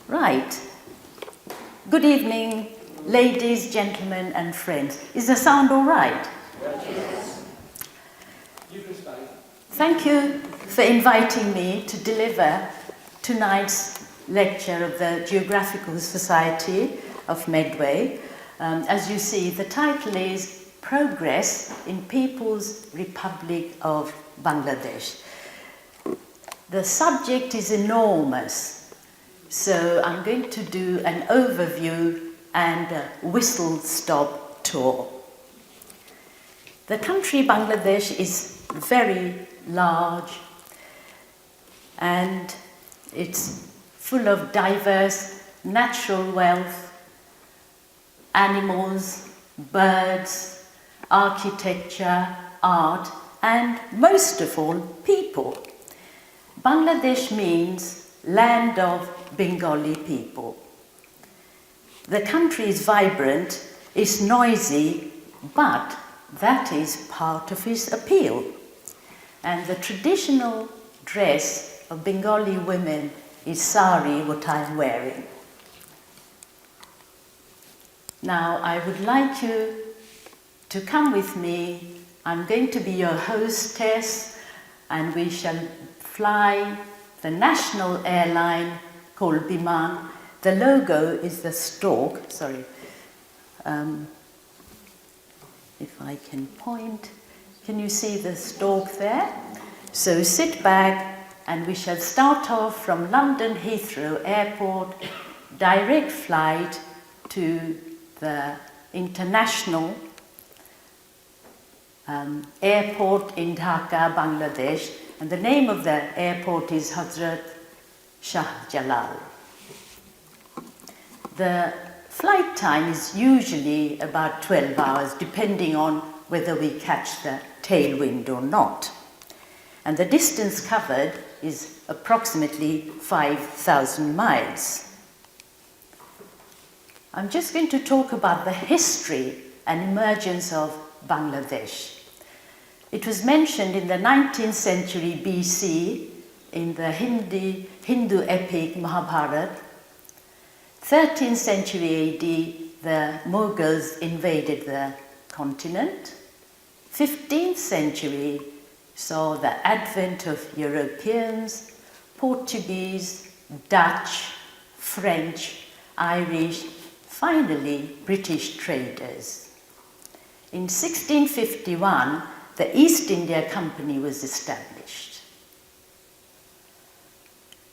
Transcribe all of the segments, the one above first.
Right. Good evening, ladies, gentlemen, and friends. Is the sound all right? Yes. You can stay. Thank you for inviting me to deliver tonight's lecture of the Geographical Society of Medway. As you see, the title is Progress in People's Republic of Bangladesh. The subject is enormous, so I'm going to do an overview and a whistle-stop tour. The country Bangladesh is very large and it's full of diverse natural wealth, animals, birds, architecture, art, and most of all, people. Bangladesh means land of Bengali people. The country is vibrant, it's noisy, but that is part of its appeal. And the traditional dress of Bengali women is sari, what I'm wearing. Now, I would like you to come with me. I'm going to be your hostess, and we shall fly the national airline called IMAM. The logo is the stork. Sorry. If I can point. Can you see the stork there? So sit back and we shall start off from London Heathrow Airport, direct flight to the international airport in Dhaka, Bangladesh. And the name of the airport is Hazrat Shah Jalal. The flight time is usually about 12 hours, depending on whether we catch the tailwind or not. And the distance covered is approximately 5,000 miles. I'm just going to talk about the history and emergence of Bangladesh. It was mentioned in the 19th century BC in the Hindu epic Mahabharata. 13th century AD, the Mughals invaded the continent. 15th century saw the advent of Europeans, Portuguese, Dutch, French, Irish, finally British traders. In 1651, the East India Company was established.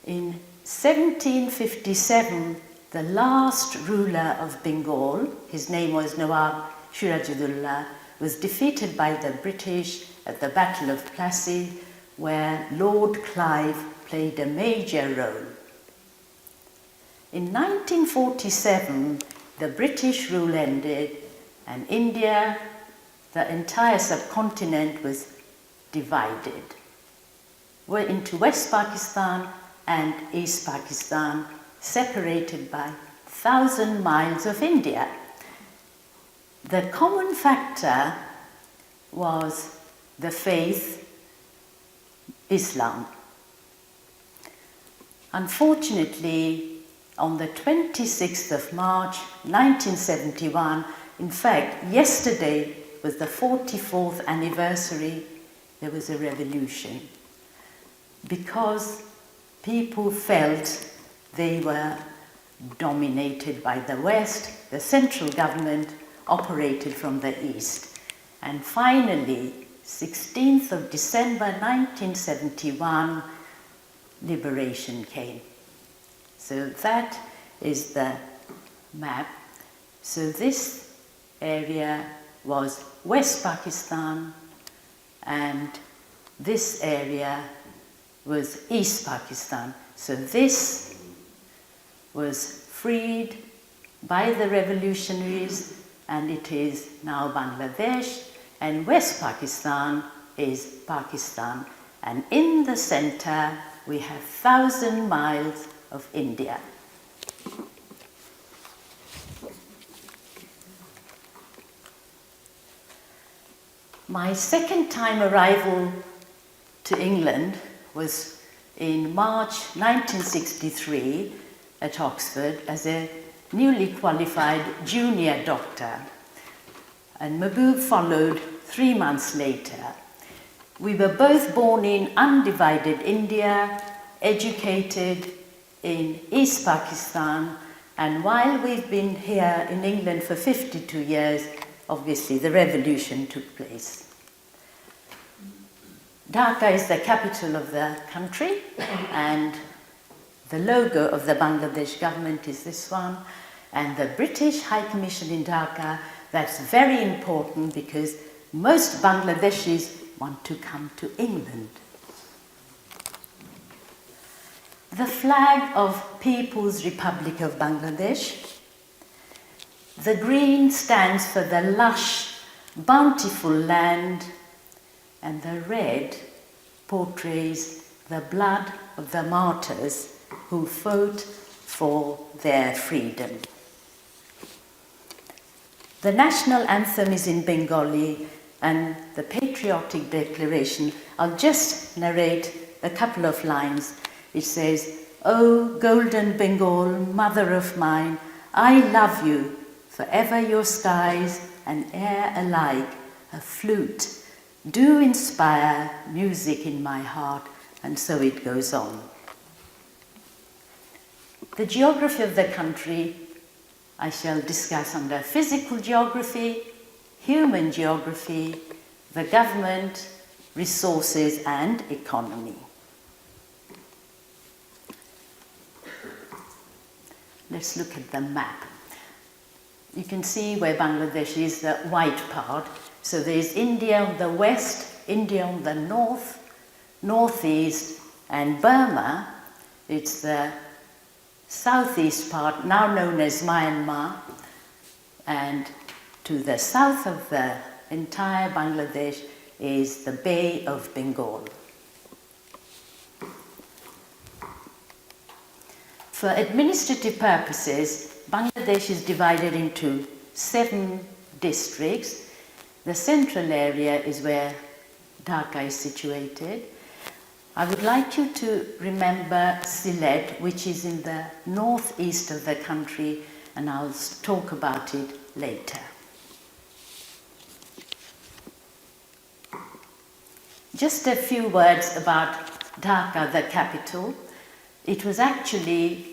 In 1757, the last ruler of Bengal, his name was Nawab Sirajudullah, was defeated by the British at the Battle of Plassey, where Lord Clive played a major role. In 1947, the British rule ended, and India, the entire subcontinent, was divided. We're into West Pakistan and East Pakistan, separated by 1,000 miles of India. The common factor was the faith, Islam. Unfortunately, on the 26th of March 1971, in fact, yesterday was the 44th anniversary, there was a revolution. Because people felt they were dominated by the West, the central government operated from the East. And finally, 16th of December 1971, liberation came. So that is the map. So this area was West Pakistan, and this area was East Pakistan. So this was freed by the revolutionaries, and it is now Bangladesh, and West Pakistan is Pakistan. And in the center, we have 1,000 miles of India. My second time arrival to England was in March 1963, at Oxford as a newly qualified junior doctor, and Mahbub followed 3 months later. We were both born in undivided India, educated in East Pakistan, and while we've been here in England for 52 years, obviously the revolution took place. Dhaka is the capital of the country, and the logo of the Bangladesh government is this one, and the British High Commission in Dhaka, that's very important because most Bangladeshis want to come to England. The flag of People's Republic of Bangladesh. The green stands for the lush, bountiful land, and the red portrays the blood of the martyrs who fought for their freedom. The national anthem is in Bengali, and the patriotic declaration, I'll just narrate a couple of lines. It says, "O golden Bengal, mother of mine, I love you, forever your skies and air alike, a flute, do inspire music in my heart," and so it goes on. The geography of the country I shall discuss under physical geography, human geography, the government, resources, and economy. Let's look at the map. You can see where Bangladesh is, the white part. So there's India on the west, India on the north, northeast, and Burma, it's the southeast part, now known as Myanmar, and to the south of the entire Bangladesh is the Bay of Bengal. For administrative purposes, Bangladesh is divided into 7 districts. The central area is where Dhaka is situated. I would like you to remember Sylhet, which is in the northeast of the country, and I'll talk about it later. Just a few words about Dhaka, the capital. It was actually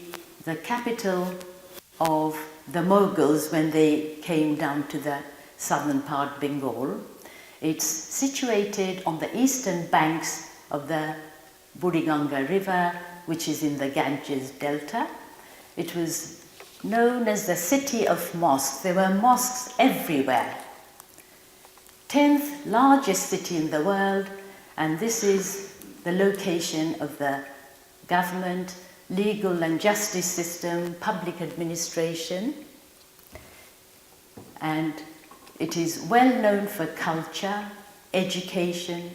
the capital of the Mughals when they came down to the southern part, Bengal. It's situated on the eastern banks of the Buriganga River, which is in the Ganges Delta. It was known as the city of mosques. There were mosques everywhere. 10th largest city in the world, and this is the location of the government, legal and justice system, public administration, and it is well known for culture, education,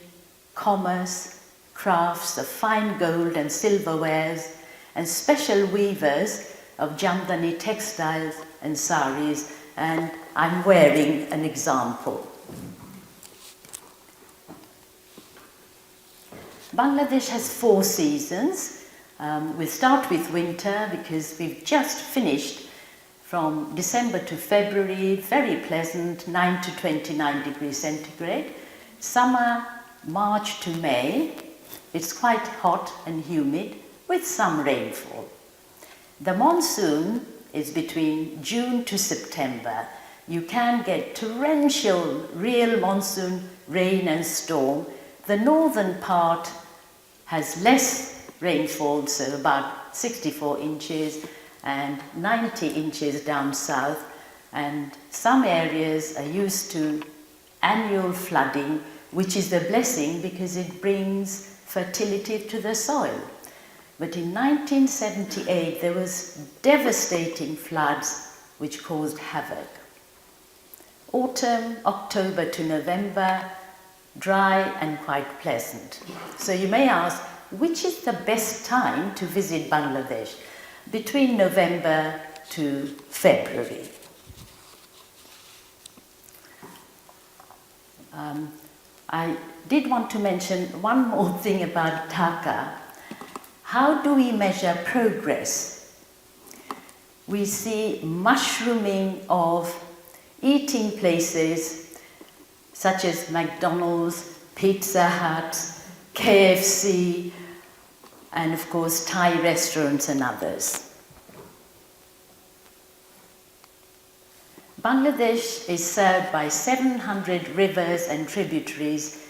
commerce, crafts of fine gold and silverwares, and special weavers of Jamdani textiles and saris, and I'm wearing an example. Bangladesh has 4 seasons. We'll start with winter because we've just finished from December to February, very pleasant, 9 to 29 degrees centigrade. Summer, March to May, it's quite hot and humid with some rainfall. The monsoon is between June to September. You can get torrential, real monsoon rain and storm. The northern part has less rainfall, so about 64 inches and 90 inches down south, and some areas are used to annual flooding, which is a blessing because it brings fertility to the soil. But in 1978 there was devastating floods which caused havoc. Autumn, October to November, dry and quite pleasant. So you may ask, which is the best time to visit Bangladesh? Between November to February. I did want to mention one more thing about Dhaka. How do we measure progress? we see mushrooming of eating places such as McDonald's, Pizza Hut, KFC, and of course Thai restaurants and others. Bangladesh is served by 700 rivers and tributaries.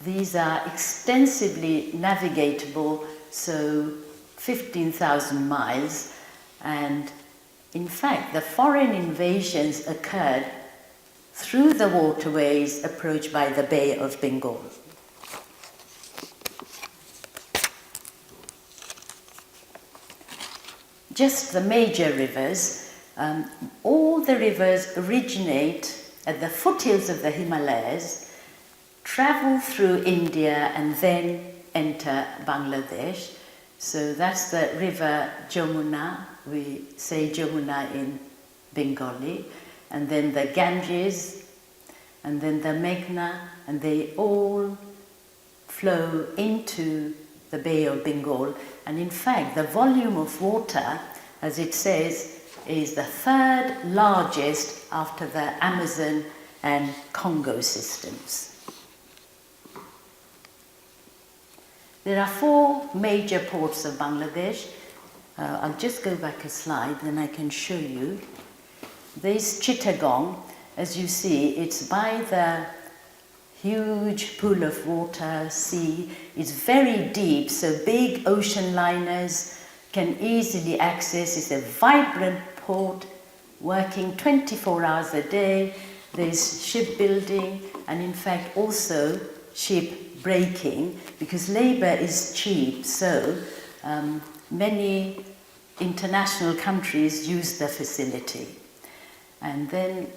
These are extensively navigatable, so 15,000 miles, and in fact the foreign invasions occurred through the waterways approached by the Bay of Bengal. Just the major rivers. All the rivers originate at the foothills of the Himalayas, travel through India and then enter Bangladesh. So that's the river Jamuna, we say Jamuna in Bengali, and then the Ganges, and then the Meghna, and they all flow into the Bay of Bengal. And in fact, the volume of water, as it says, is the third largest after the Amazon and Congo systems. There are 4 major ports of Bangladesh. I'll just go back a slide, then I can show you. There's Chittagong. As you see, it's by the huge pool of water, sea. It's very deep, so big ocean liners can easily access. It's a vibrant port, working 24 hours a day. There's shipbuilding and in fact also ship breaking, because labor is cheap, so many international countries use the facility. And then,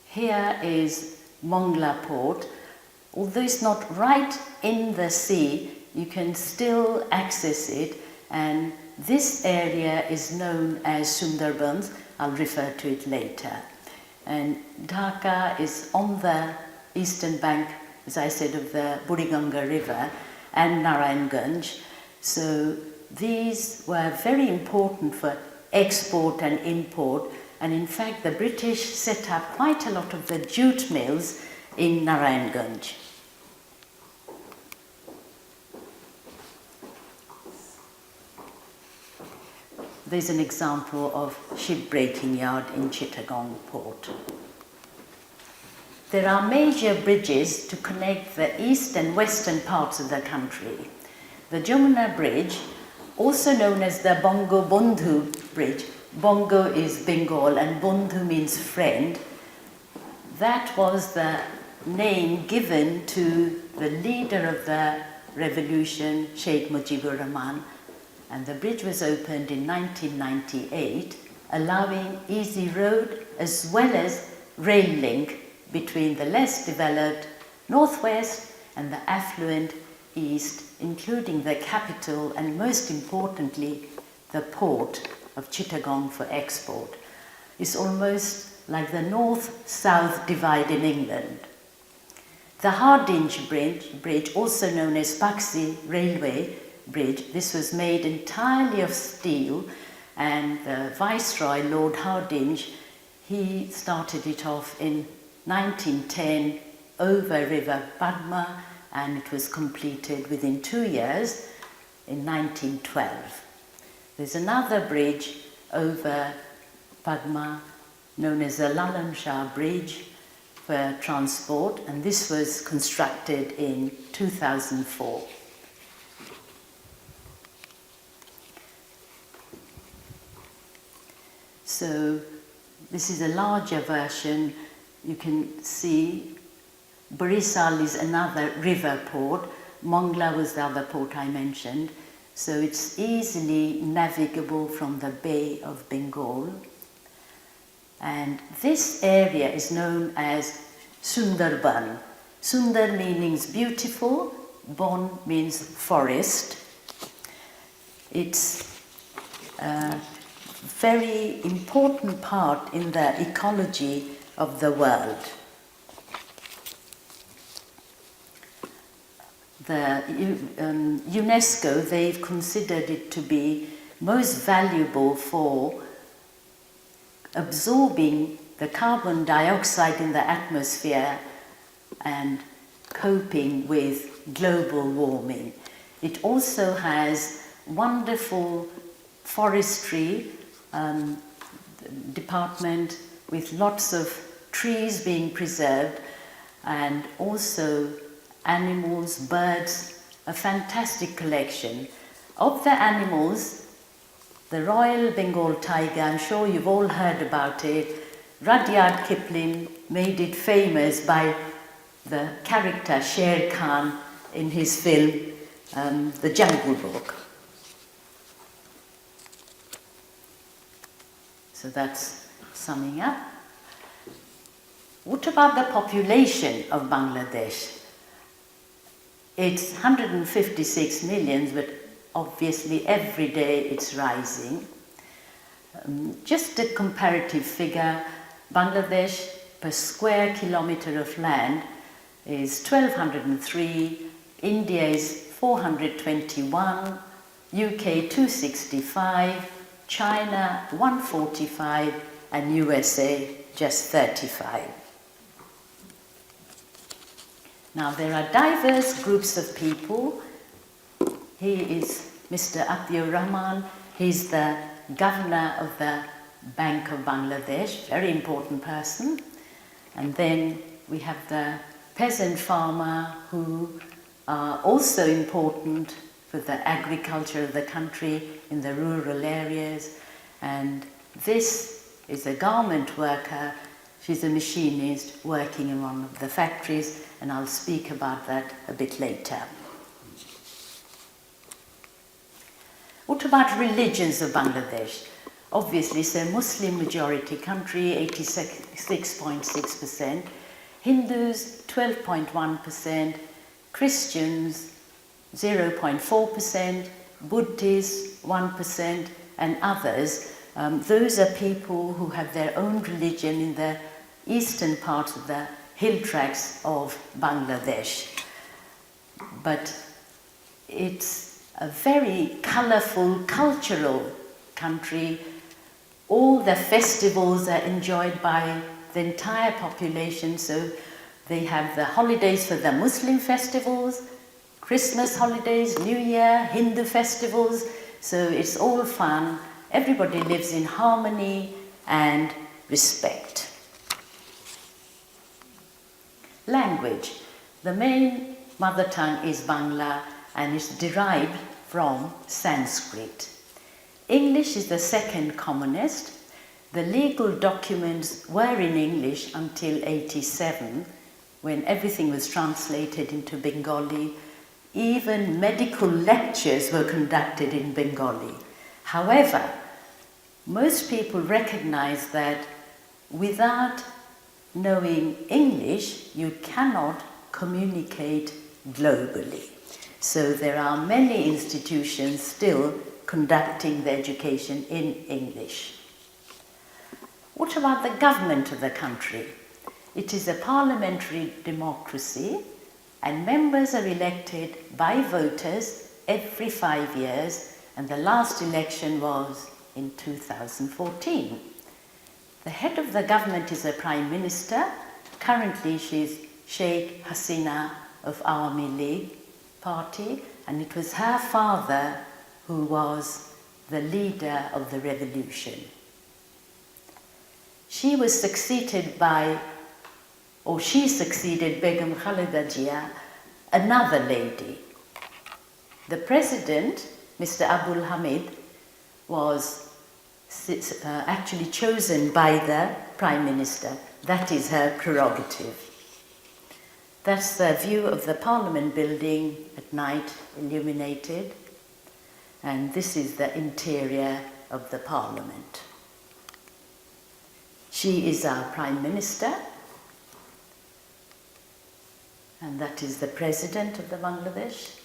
here is Mongla Port. Although it's not right in the sea, you can still access it, and this area is known as Sundarbans. I'll refer to it later. And Dhaka is on the eastern bank, as I said, of the Buriganga River and Narayanganj. So these were very important for export and import, and in fact the British set up quite a lot of the jute mills in Narayanganj. There's an example of shipbreaking yard in Chittagong port. There are major bridges to connect the east and western parts of the country. The Jamuna Bridge, also known as the Bongo Bondhu Bridge, Bongo is Bengal and Bondhu means friend. That was the name given to the leader of the revolution, Sheikh Mujibur Rahman, and the bridge was opened in 1998, allowing easy road as well as rail link between the less developed northwest and the affluent east, including the capital and most importantly the port of Chittagong for export. It's almost like the north-south divide in England. The Hardinge Bridge, also known as Paxi Railway Bridge, this was made entirely of steel, and the Viceroy, Lord Hardinge, he started it off in 1910 over River Padma, and it was completed within 2 years in 1912. There's another bridge over Padma known as the Lalan Shah Bridge for transport, and this was constructed in 2004. So this is a larger version. You can see Barisal is another river port. Mongla was the other port I mentioned. So it's easily navigable from the Bay of Bengal. And this area is known as Sundarban. Sundar means beautiful, Bon means forest. It's a very important part in the ecology of the world. UNESCO, they've considered it to be most valuable for absorbing the carbon dioxide in the atmosphere and coping with global warming. It also has wonderful forestry department with lots of trees being preserved, and also animals, birds, a fantastic collection. Of the animals, the Royal Bengal tiger, I'm sure you've all heard about it. Rudyard Kipling made it famous by the character Sher Khan in his film, The Jungle Book. So that's summing up. What about the population of Bangladesh? It's 156 million, but obviously every day it's rising. Just a comparative figure, Bangladesh per square kilometre of land is 1203, India is 421, UK 265, China 145, and USA just 35. Now there are diverse groups of people. He is Mr. Atiur Rahman. He's the governor of the Bank of Bangladesh, very important person. And then we have the peasant farmer who are also important for the agriculture of the country in the rural areas. And this is a garment worker. She's a machinist working in one of the factories, and I'll speak about that a bit later. What about religions of Bangladesh? Obviously, it's a Muslim majority country, 86.6%, Hindus 12.1%, Christians 0.4%, Buddhists 1%, and others. Those are people who have their own religion in the eastern part of the hill tracts of Bangladesh. But it's a very colourful, cultural country. All the festivals are enjoyed by the entire population, so they have the holidays for the Muslim festivals, Christmas holidays, New Year, Hindu festivals, so it's all fun. Everybody lives in harmony and respect. Language. The main mother tongue is Bangla and is derived from Sanskrit. English is the second commonest. The legal documents were in English until 1987, when everything was translated into Bengali. Even medical lectures were conducted in Bengali. However, most people recognize that without knowing English, you cannot communicate globally. So there are many institutions still conducting the education in English. What about the government of the country? It is a parliamentary democracy, and members are elected by voters every 5 years, and the last election was in 2014. The head of the government is a prime minister. Currently she's Sheikh Hasina of Awami League party, and it was her father who was the leader of the revolution. She succeeded Begum Khaleda Jia, another lady. The president, Mr. Abdul Hamid, was actually chosen by the Prime Minister. That is her prerogative. That's the view of the Parliament building at night, illuminated. And this is the interior of the Parliament. She is our Prime Minister, and that is the President of the Bangladesh.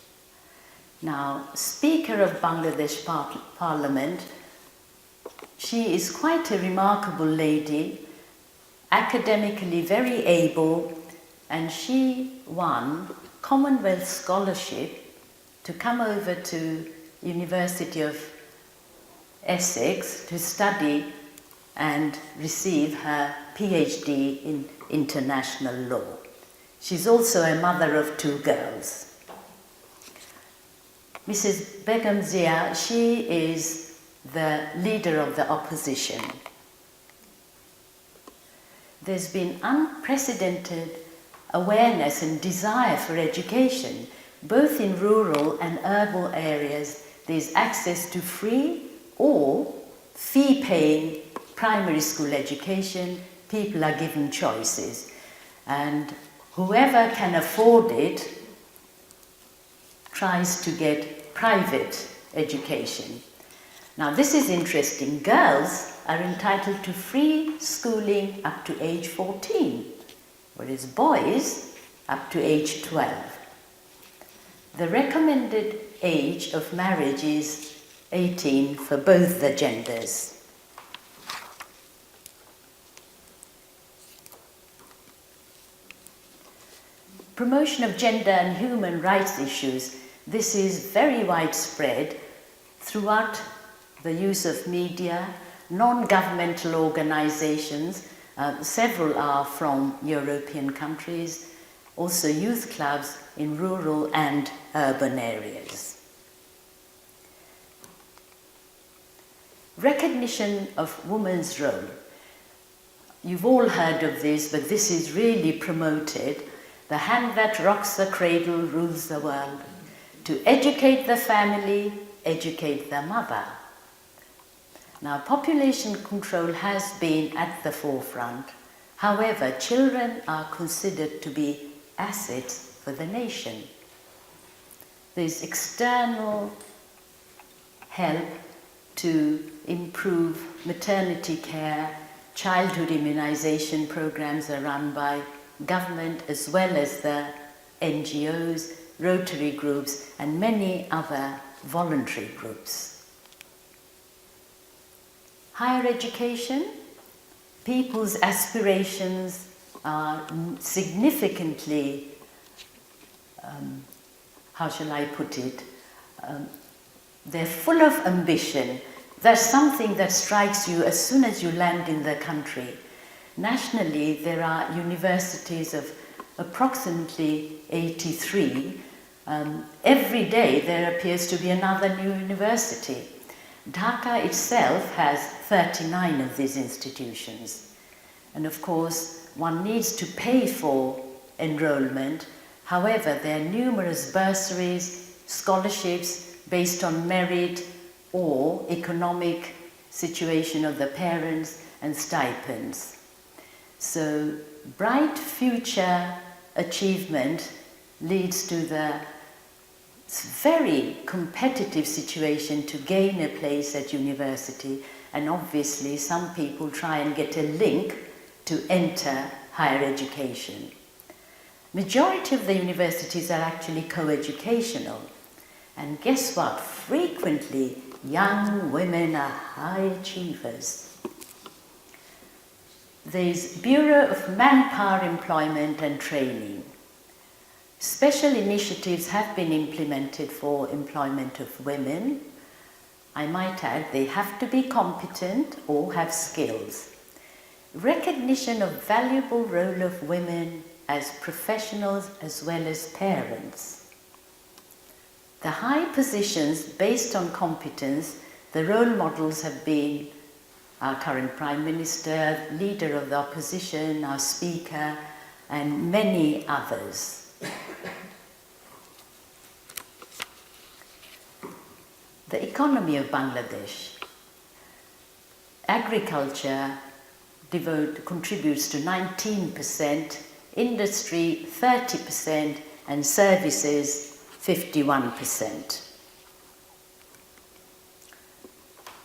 Now, Speaker of Bangladesh Parliament, she is quite a remarkable lady, academically very able, and she won Commonwealth scholarship to come over to University of Essex to study and receive her PhD in international law. She's also a mother of 2 girls. Mrs. Begum Zia, she is the leader of the opposition. There's been unprecedented awareness and desire for education, both in rural and urban areas. There's access to free or fee-paying primary school education. People are given choices, and whoever can afford it tries to get private education. Now this is interesting. Girls are entitled to free schooling up to age 14, whereas boys up to age 12. The recommended age of marriage is 18 for both the genders. Promotion of gender and human rights issues. This is very widespread throughout the use of media, non-governmental organizations. Several are from European countries, also youth clubs in rural and urban areas. Recognition of women's role. You've all heard of this, but this is really promoted. The hand that rocks the cradle rules the world. To educate the family, educate the mother. Now, population control has been at the forefront. However, children are considered to be assets for the nation. There's external help to improve maternity care. Childhood immunization programs are run by government as well as the NGOs, Rotary groups, and many other voluntary groups. Higher education, people's aspirations are significantly, how shall I put it, they're full of ambition. There's something that strikes you as soon as you land in the country. Nationally, there are universities of approximately 83. Every day there appears to be another new university. Dhaka itself has 39 of these institutions. And of course, one needs to pay for enrollment. However, there are numerous bursaries, scholarships based on merit or economic situation of the parents, and stipends. So, bright future achievement leads to the very competitive situation to gain a place at university, and obviously some people try and get a link to enter higher education. Majority of the universities are actually co-educational, and guess what? Frequently young women are high achievers. There's Bureau of Manpower Employment and Training. Special initiatives have been implemented for employment of women. I might add, they have to be competent or have skills. Recognition of valuable role of women as professionals as well as parents. The high positions based on competence, the role models have been our current Prime Minister, leader of the opposition, our Speaker, and many others. The economy of Bangladesh. Agriculture contributes to 19%, industry 30%, and services 51%.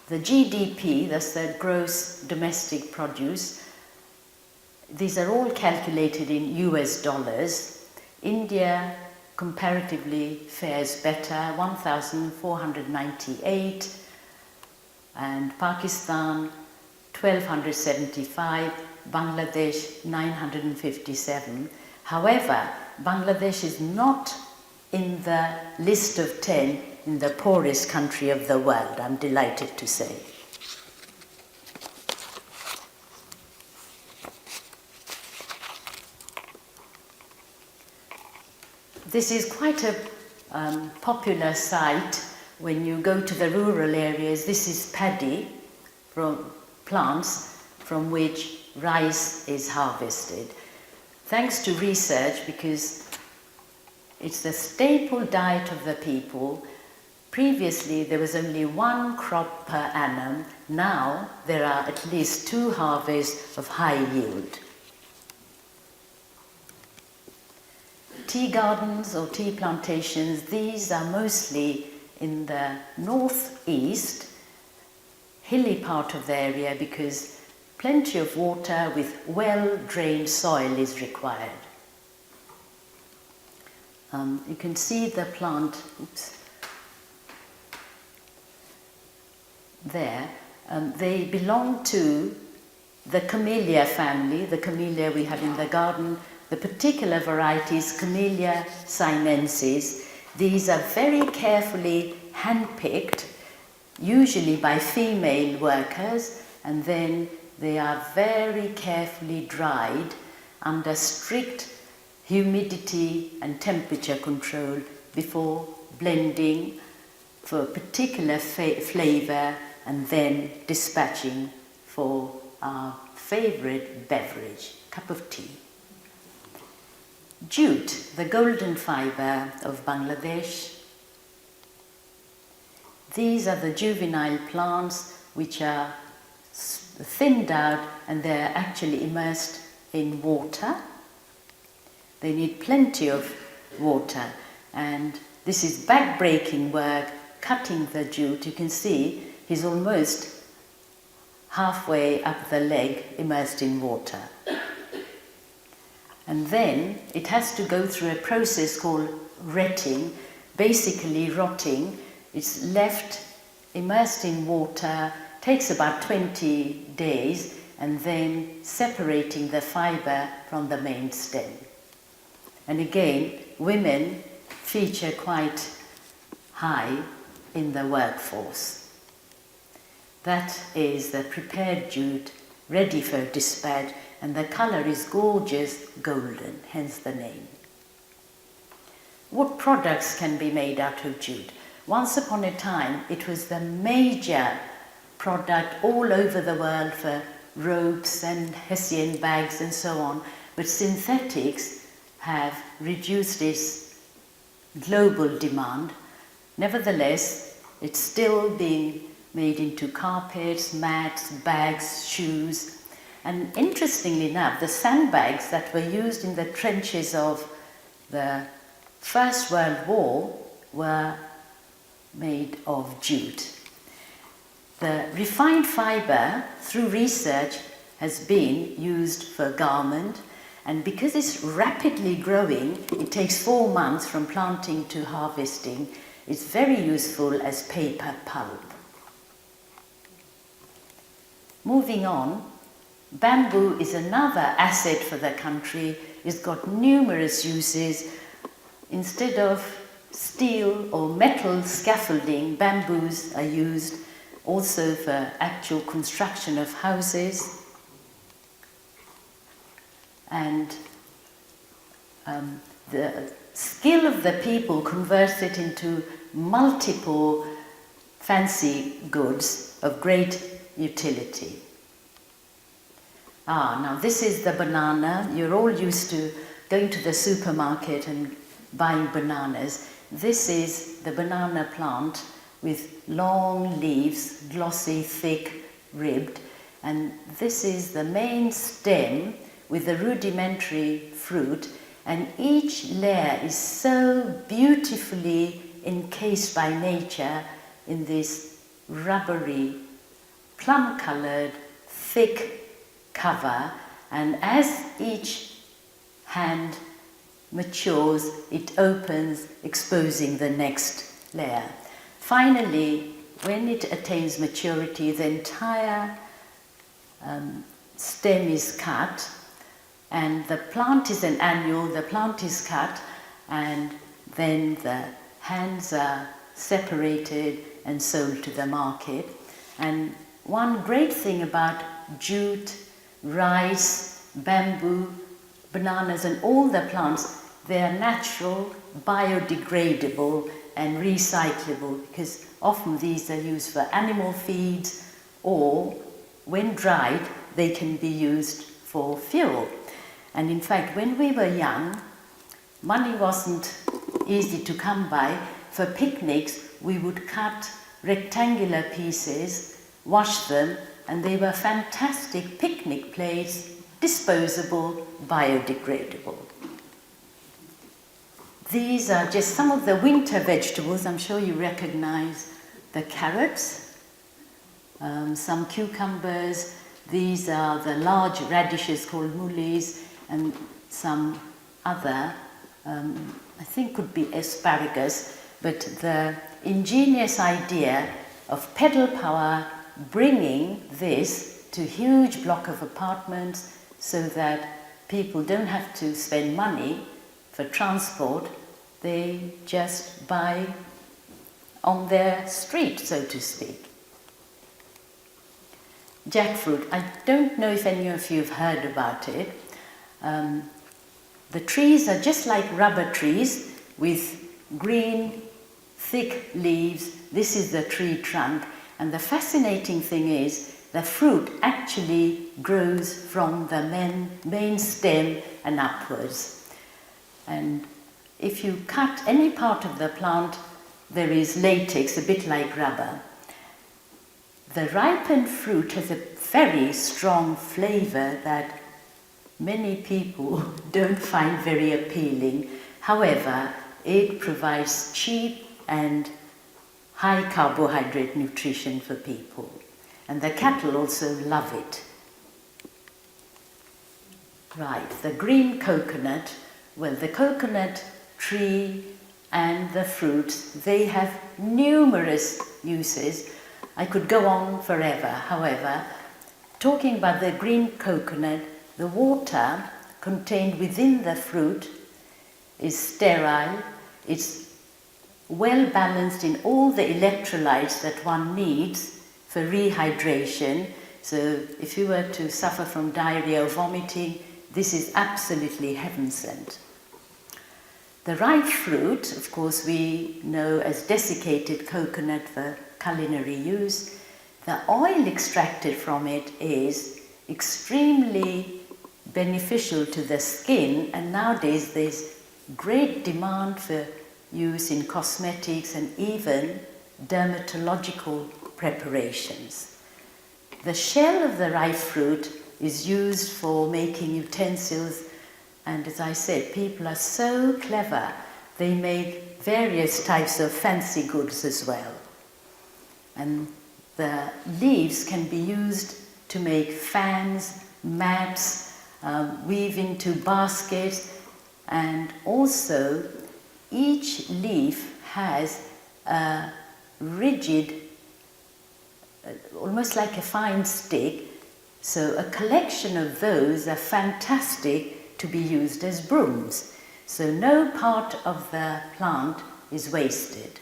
The GDP, that's the gross domestic produce, these are all calculated in US dollars. India comparatively fares better, 1,498, and Pakistan 1,275, Bangladesh 957. However, Bangladesh is not in the list of 10 in the poorest country of the world, I'm delighted to say. This is quite a popular site when you go to the rural areas. This is paddy from plants from which rice is harvested. Thanks to research, because it's the staple diet of the people. Previously, there was only one crop per annum. Now, there are at least 2 harvests of high yield. Tea gardens or tea plantations, these are mostly in the northeast, hilly part of the area, because plenty of water with well-drained soil is required. You can see the plant, there. They belong to the camellia family, the camellia we have in the garden. The particular varieties, Camellia sinensis. These are very carefully hand-picked, usually by female workers, and then they are very carefully dried under strict humidity and temperature control before blending for a particular flavor and then dispatching for our favorite beverage, cup of tea. Jute, the golden fiber of Bangladesh. These are the juvenile plants which are thinned out and they're actually immersed in water. They need plenty of water, and this is back-breaking work, cutting the jute. You can see he's almost halfway up the leg immersed in water. And then it has to go through a process called retting, basically rotting. It's left immersed in water, takes about 20 days, and then separating the fiber from the main stem. And again, women feature quite high in the workforce. That is the prepared jute, ready for dispatch, and the color is gorgeous golden, hence the name. What products can be made out of jute? Once upon a time, it was the major product all over the world for ropes and hessian bags and so on, but synthetics have reduced its global demand. Nevertheless, it's still being made into carpets, mats, bags, shoes. And interestingly enough, the sandbags that were used in the trenches of the First World War were made of jute. The refined fiber, through research, has been used for garment, and because it's rapidly growing, it takes 4 months from planting to harvesting. It's very useful as paper pulp. Moving on, bamboo is another asset for the country. It's got numerous uses. Instead of steel or metal scaffolding, bamboos are used also for actual construction of houses. And the skill of the people converts it into multiple fancy goods of great utility. Now this is the banana. You're all used to going to the supermarket and buying bananas. This is the banana plant with long leaves, glossy, thick, ribbed, and this is the main stem with the rudimentary fruit, and each layer is so beautifully encased by nature in this rubbery, plum-colored, thick cover, and as each hand matures, it opens, exposing the next layer. Finally, when it attains maturity, the entire stem is cut, And the plant is an annual, the plant is cut, and then the hands are separated and sold to the market. And one great thing about jute, rice, bamboo, bananas and all the plants, they are natural, biodegradable and recyclable, because often these are used for animal feeds, or when dried they can be used for fuel. And in fact, when we were young, money wasn't easy to come by. For picnics, we would cut rectangular pieces, wash them, and they were fantastic picnic plates, disposable, biodegradable. These are just some of the winter vegetables. I'm sure you recognize the carrots, some cucumbers. These are the large radishes called mulis, and some other, I think could be asparagus, but the ingenious idea of pedal power bringing this to huge block of apartments so that people don't have to spend money for transport, they just buy on their street, so to speak. Jackfruit, I don't know if any of you have heard about it. The trees are just like rubber trees with green, thick leaves. This is the tree trunk. And the fascinating thing is the fruit actually grows from the main stem and upwards. And if you cut any part of the plant, there is latex, a bit like rubber. The ripened fruit has a very strong flavor that many people don't find very appealing. However, it provides cheap and high carbohydrate nutrition for people. And the cattle also love it. Right, the green coconut. Well, the coconut tree and the fruits, they have numerous uses. I could go on forever. However, talking about the green coconut, the water contained within the fruit is sterile. It's well balanced in all the electrolytes that one needs for rehydration. So if you were to suffer from diarrhea or vomiting, this is absolutely heaven sent. The ripe fruit, of course, we know as desiccated coconut for culinary use. The oil extracted from it is extremely beneficial to the skin, and nowadays there's great demand for use in cosmetics and even dermatological preparations. The shell of the ripe fruit is used for making utensils, and as I said, people are so clever, they make various types of fancy goods as well. And the leaves can be used to make fans, mats, weave into baskets, and also each leaf has a rigid, almost like a fine stick, so a collection of those are fantastic to be used as brooms. So no part of the plant is wasted.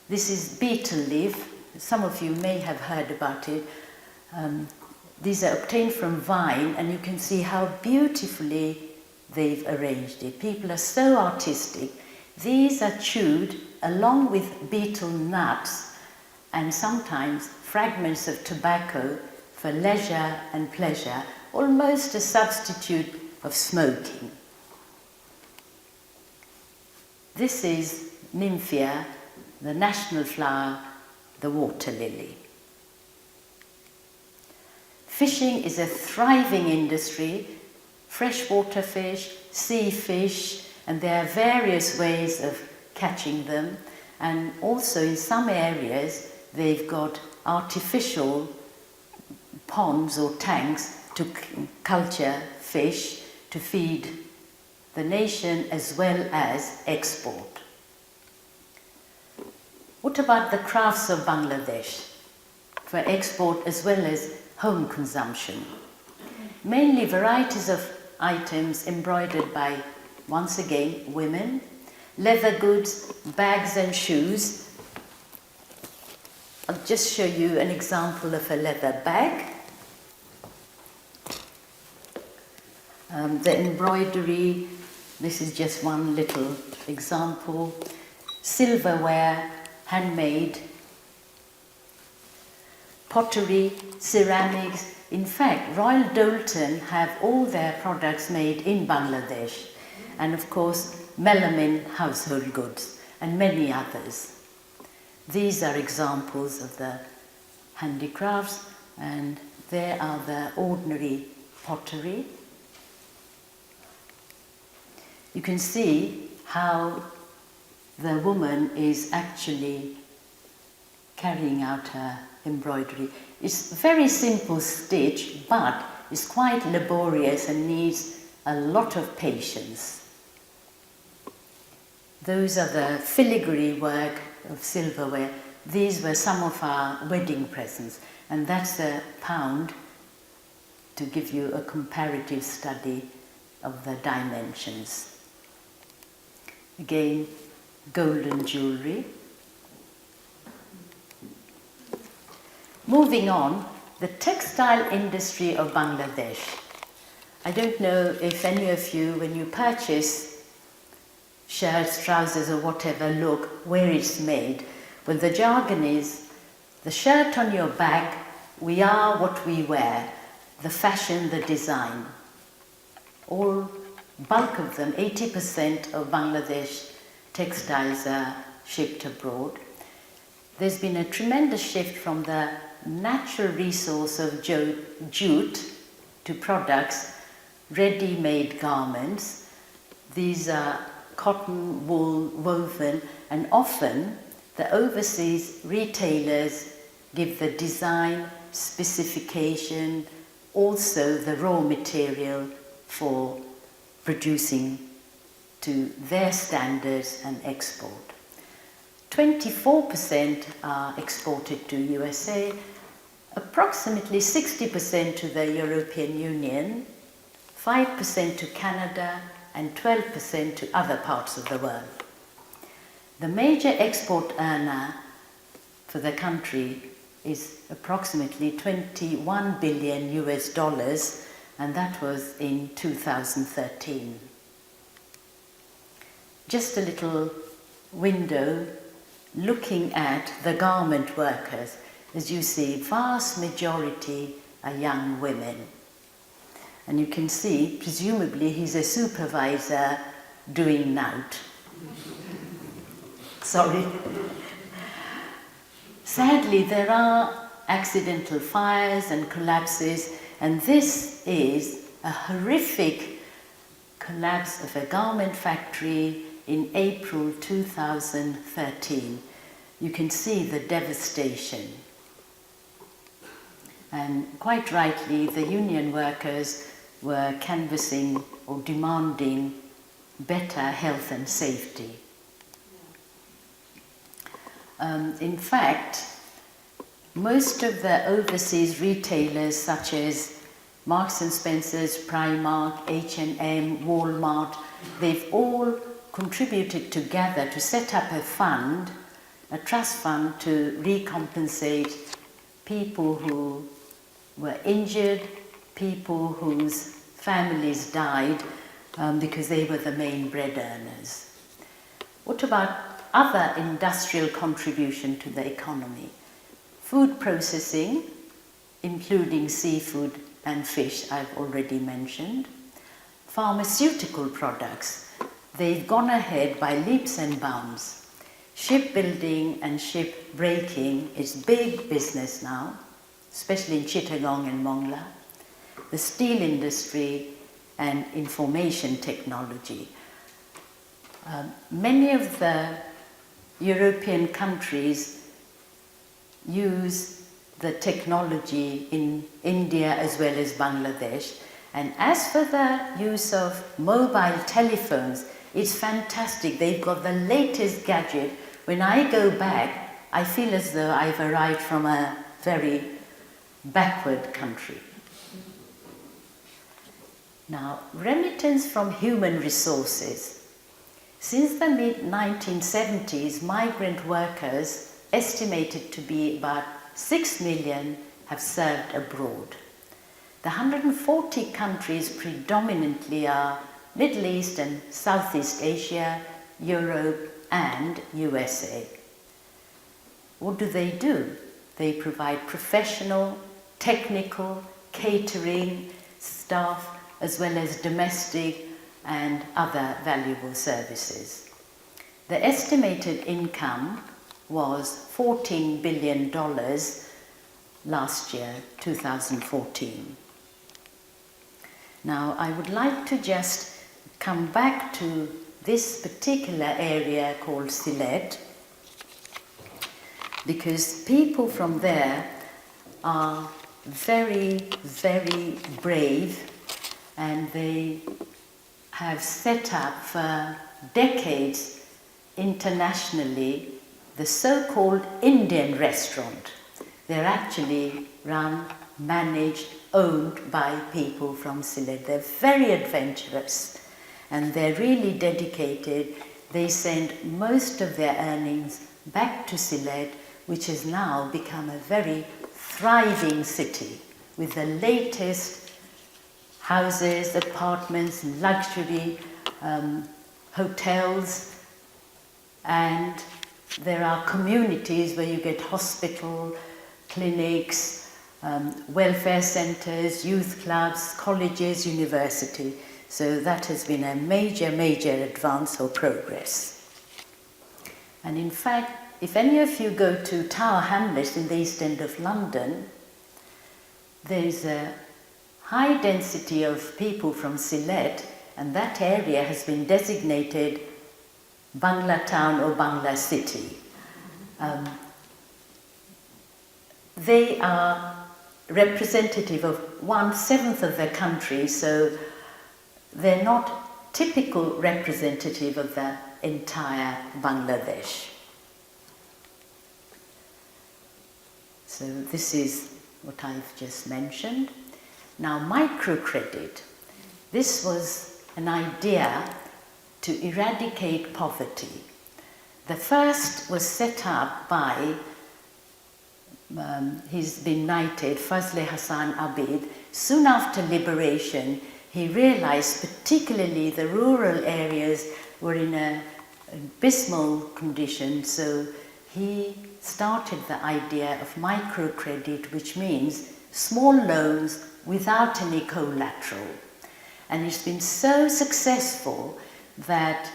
This is betel leaf. Some of you may have heard about it. These are obtained from vine, and you can see how beautifully they've arranged it. People are so artistic. These are chewed along with betel nuts and sometimes fragments of tobacco for leisure and pleasure, almost a substitute of smoking. This is Nymphea, the national flower, the water lily. Fishing is a thriving industry. Freshwater fish, sea fish, and there are various ways of catching them. And also in some areas, they've got artificial ponds or tanks to culture fish to feed the nation as well as export. What about the crafts of Bangladesh for export as well as home consumption? mainly varieties of items embroidered by, once again, women, leather goods, bags and shoes. I'll just show you an example of a leather bag. The embroidery, this is just one little example. Silverware, handmade, pottery, ceramics. In fact, Royal Doulton have all their products made in Bangladesh. And of course, melamine household goods and many others. These are examples of the handicrafts, and there are the ordinary pottery. You can see how the woman is actually carrying out her embroidery. It's a very simple stitch, but it's quite laborious and needs a lot of patience. Those are the filigree work of silverware. These were some of our wedding presents, and that's £1 to give you a comparative study of the dimensions. Again, golden jewellery. Moving on, the textile industry of Bangladesh. I don't know if any of you, when you purchase shirts, trousers or whatever, look where it's made. Well, the jargon is, the shirt on your back, we are what we wear, the fashion, the design. All bulk of them, 80% of Bangladesh textiles are shipped abroad. There's been a tremendous shift from the natural resource of jute to products, ready-made garments. These are cotton, wool, woven, and often the overseas retailers give the design, specification, also the raw material for producing to their standards and export. 24% are exported to USA, approximately 60% to the European Union, 5% to Canada, and 12% to other parts of the world. The major export earner for the country is approximately 21 billion US dollars, and that was in 2013. Just a little window looking at the garment workers. As you see, vast majority are young women. And you can see, presumably, he's a supervisor doing knout. Sorry. Sadly, there are accidental fires and collapses, and this is a horrific collapse of a garment factory in April 2013. You can see the devastation. And quite rightly, the union workers were canvassing or demanding better health and safety. In fact, most of the overseas retailers such as Marks & Spencer's, Primark, H&M, Walmart, they've all contributed together to set up a fund, a trust fund to recompensate people who were injured, people whose families died because they were the main bread earners. What about other industrial contribution to the economy? Food processing, including seafood and fish, I've already mentioned. Pharmaceutical products, they've gone ahead by leaps and bounds. Shipbuilding and ship breaking is big business now, especially in Chittagong and Mongla. The steel industry and information technology. Many of the European countries use the technology in India as well as Bangladesh. And as for the use of mobile telephones, it's fantastic. They've got the latest gadget. When I go back, I feel as though I've arrived from a very backward country. Now, remittance from human resources. Since the mid-1970s, migrant workers, estimated to be about 6 million, have served abroad. The 140 countries predominantly are Middle East and Southeast Asia, Europe and USA. What do? They provide professional, technical, catering, staff, as well as domestic and other valuable services. The estimated income was $14 billion last year, 2014. Now, I would like to just come back to this particular area called Sylhet, because people from there are very, very brave, and they have set up for decades internationally the so-called Indian restaurant. They're actually run, managed, owned by people from Sylhet. They're very adventurous and they're really dedicated. They send most of their earnings back to Sylhet, which has now become a very thriving city with the latest houses, apartments, luxury hotels, and there are communities where you get hospital, clinics, welfare centres, youth clubs, colleges, university. So that has been a major, major advance or progress. And in fact, if any of you go to Tower Hamlets in the East End of London, there's a high density of people from Sylhet, and that area has been designated Bangla Town or Bangla City. They are representative of 1/7 of the country, so they're not typical representative of the entire Bangladesh. So this is what I've just mentioned. Now, microcredit. This was an idea to eradicate poverty. The first was set up by, he's been knighted, Fazle Hassan Abid. Soon after liberation, he realized particularly the rural areas were in an abysmal condition, so he started the idea of microcredit, which means small loans without any collateral. And it's been so successful that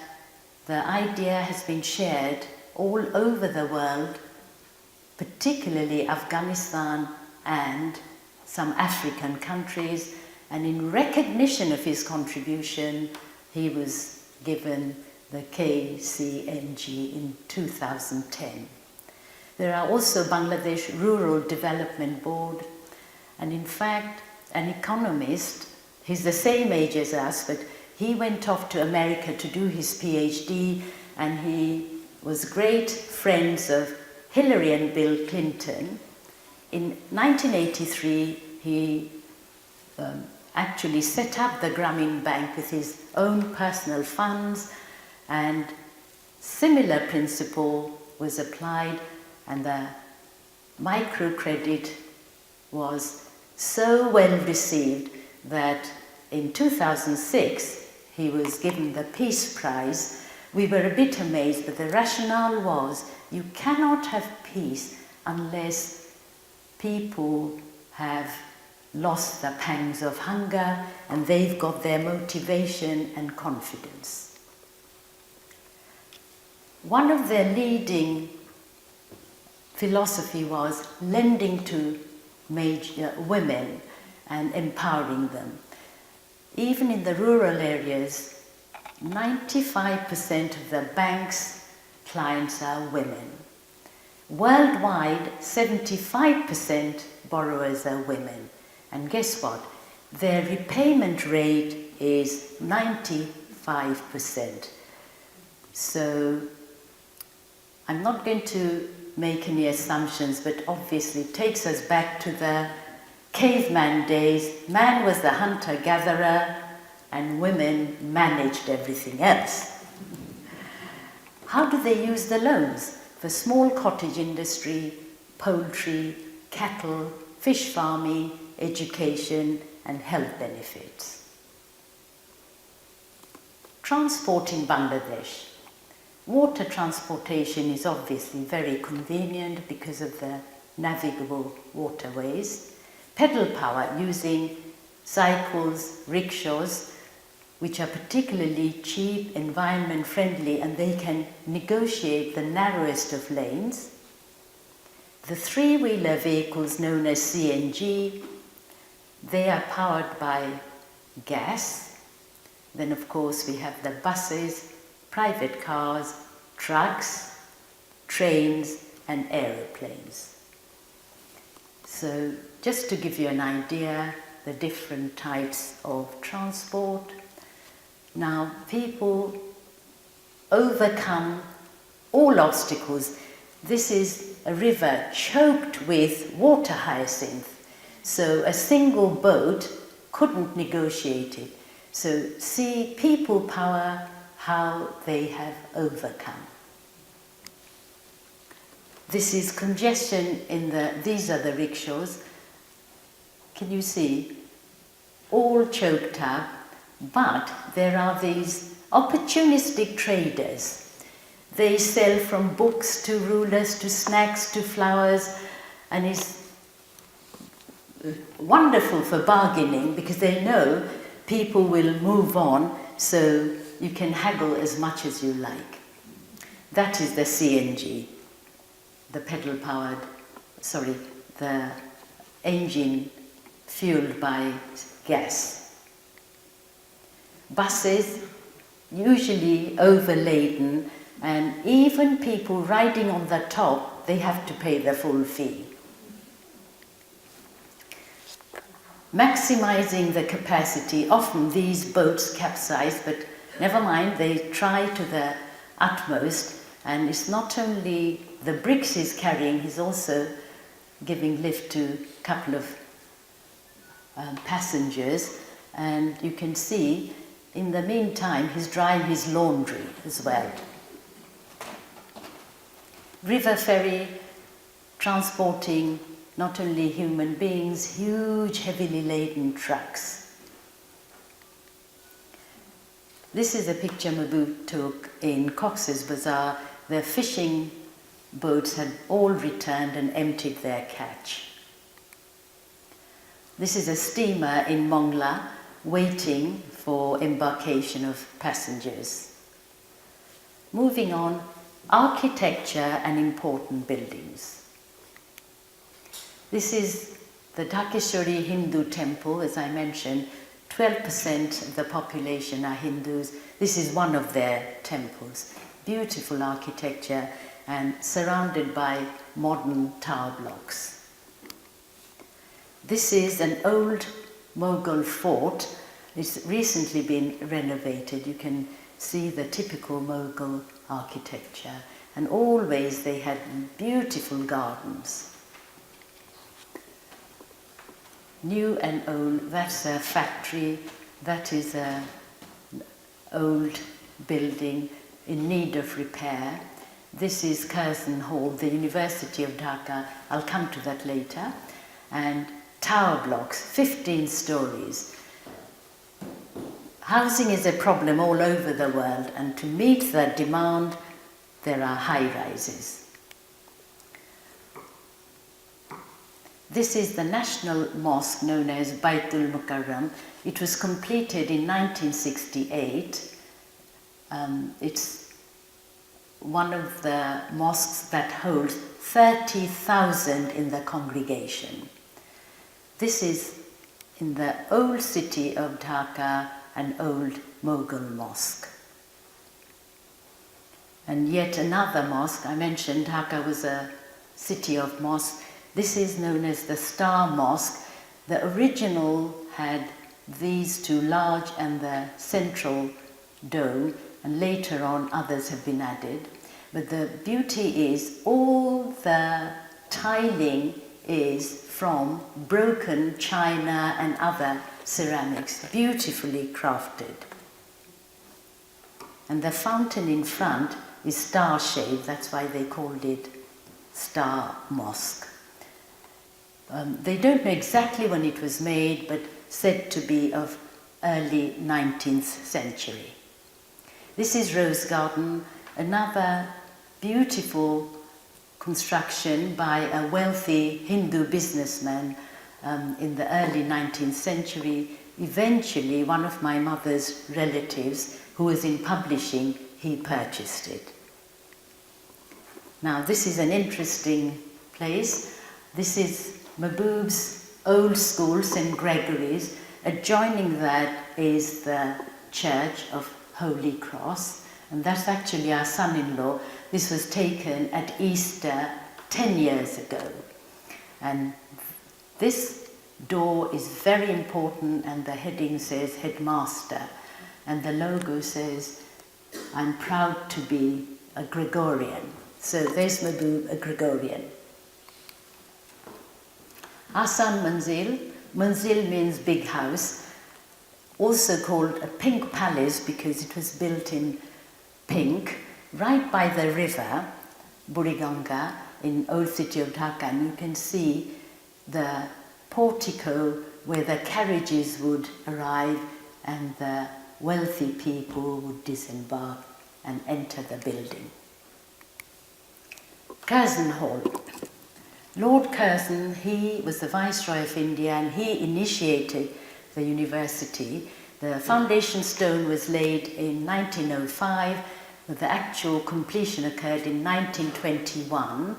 the idea has been shared all over the world, particularly Afghanistan and some African countries. And in recognition of his contribution, he was given the KCMG in 2010. There are also Bangladesh Rural Development Board, and in fact, an economist, he's the same age as us, but he went off to America to do his PhD, and he was great friends of Hillary and Bill Clinton. In 1983, he actually set up the Grameen Bank with his own personal funds, and similar principle was applied, and the microcredit was so well received that in 2006 he was given the Peace Prize. We were a bit amazed, but the rationale was you cannot have peace unless people have lost the pangs of hunger and they've got their motivation and confidence. One of their leading philosophy was lending to women and empowering them. Even in the rural areas, 95% of the bank's clients are women. Worldwide, 75% borrowers are women. And guess what? Their repayment rate is 95%. So I'm not going to make any assumptions, but obviously it takes us back to the caveman days. Man was the hunter-gatherer, and women managed everything else. How do they use the loans? For small cottage industry, poultry, cattle, fish farming, education, and health benefits. Transport in Bangladesh. Water transportation is obviously very convenient because of the navigable waterways. Pedal power using cycles, rickshaws, which are particularly cheap, environment friendly, and they can negotiate the narrowest of lanes. The three-wheeler vehicles known as CNG, they are powered by gas. Then of course we have the buses, private cars, trucks, trains and aeroplanes. So just to give you an idea, the different types of transport. Now people overcome all obstacles. This is a river choked with water hyacinth. So a single boat couldn't negotiate it. So see people power, how they have overcome. This is congestion these are the rickshaws. Can you see? All choked up, but there are these opportunistic traders. They sell from books to rulers to snacks to flowers, and it's wonderful for bargaining because they know people will move on, so you can haggle as much as you like. That is the CNG, the the engine fueled by gas. Buses, usually overladen, and even people riding on the top, they have to pay the full fee. Maximizing the capacity, often these boats capsize, but never mind, they try to the utmost, and it's not only the bricks he's carrying, he's also giving lift to a couple of passengers, and you can see in the meantime he's drying his laundry as well. River ferry transporting not only human beings, huge heavily laden trucks. This is a picture Mahbub took in Cox's Bazar. The fishing boats had all returned and emptied their catch. This is a steamer in Mongla waiting for embarkation of passengers. Moving on, architecture and important buildings. This is the Dhakeshwari Hindu temple, as I mentioned. 12% of the population are Hindus. This is one of their temples. Beautiful architecture and surrounded by modern tower blocks. This is an old Mughal fort. It's recently been renovated. You can see the typical Mughal architecture, and always they had beautiful gardens. New and old, that's a factory, that is an old building in need of repair. This is Curzon Hall, the University of Dhaka. I'll come to that later. And tower blocks, 15 stories. Housing is a problem all over the world, and to meet the demand, there are high-rises. This is the national mosque known as Baitul Mukarram. It was completed in 1968. It's one of the mosques that holds 30,000 in the congregation. This is in the old city of Dhaka, an old Mughal mosque. And yet another mosque, I mentioned Dhaka was a city of mosques. This is known as the Star Mosque. The original had these two large and the central dome, and later on others have been added. But the beauty is all the tiling is from broken china and other ceramics, beautifully crafted. And the fountain in front is star-shaped, that's why they called it Star Mosque. They don't know exactly when it was made, but said to be of early 19th century. This is Rose Garden, another beautiful construction by a wealthy Hindu businessman in the early 19th century. Eventually, one of my mother's relatives, who was in publishing, he purchased it. Now, this is an interesting place. This is Mahbub's old school, St. Gregory's. Adjoining that is the Church of Holy Cross, and that's actually our son-in-law. This was taken at Easter 10 years ago. And this door is very important, and the heading says Headmaster, and the logo says, I'm proud to be a Gregorian. So there's Mahbub, a Gregorian. Our son Manzil. Manzil means big house, also called a pink palace because it was built in pink, right by the river, Buriganga, in old city of Dhaka. And you can see the portico where the carriages would arrive and the wealthy people would disembark and enter the building. Curzon Hall. Lord Curzon, he was the Viceroy of India and he initiated the university. The foundation stone was laid in 1905, but the actual completion occurred in 1921,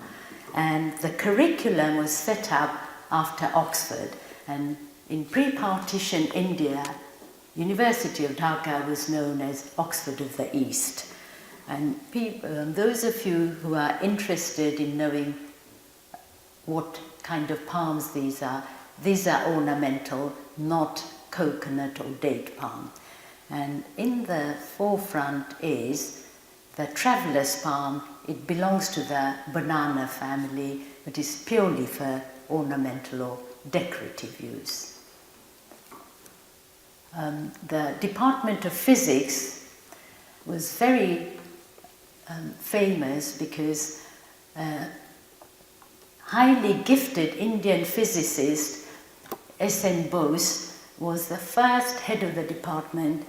and the curriculum was set up after Oxford. And in pre-partition India, University of Dhaka was known as Oxford of the East. And those of you who are interested in knowing what kind of palms these are ornamental, not coconut or date palm. And in the forefront is the traveller's palm. It belongs to the banana family, but is purely for ornamental or decorative use. The Department of Physics was very famous because highly gifted Indian physicist S.N. Bose was the first head of the department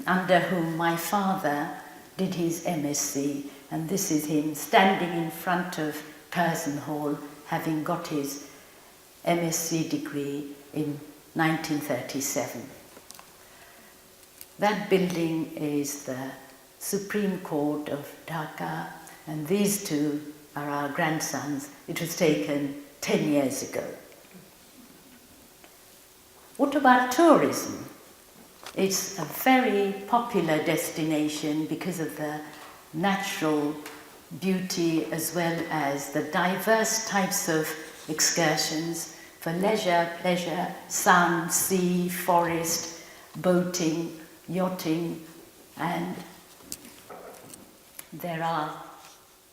under whom my father did his MSc, and this is him standing in front of Curzon Hall, having got his MSc degree in 1937. That building is the Supreme Court of Dhaka, and these two are our grandsons. It was taken 10 years ago. What about tourism? It's a very popular destination because of the natural beauty as well as the diverse types of excursions for leisure, pleasure, sun, sea, forest, boating, yachting, and there are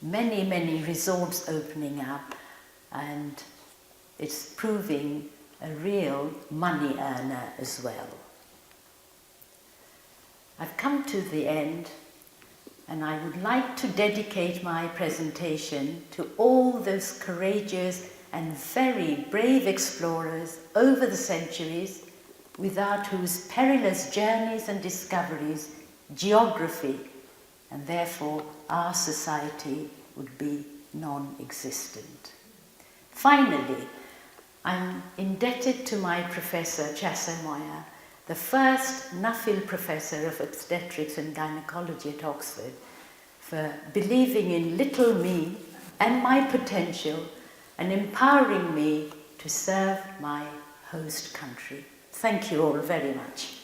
many, many resorts opening up, and it's proving a real money earner as well. I've come to the end, and I would like to dedicate my presentation to all those courageous and very brave explorers over the centuries, without whose perilous journeys and discoveries geography, and therefore our society, would be non-existent. Finally, I'm indebted to my professor, Chasa Moya, the first Nuffield Professor of Obstetrics and Gynecology at Oxford, for believing in little me and my potential and empowering me to serve my host country. Thank you all very much.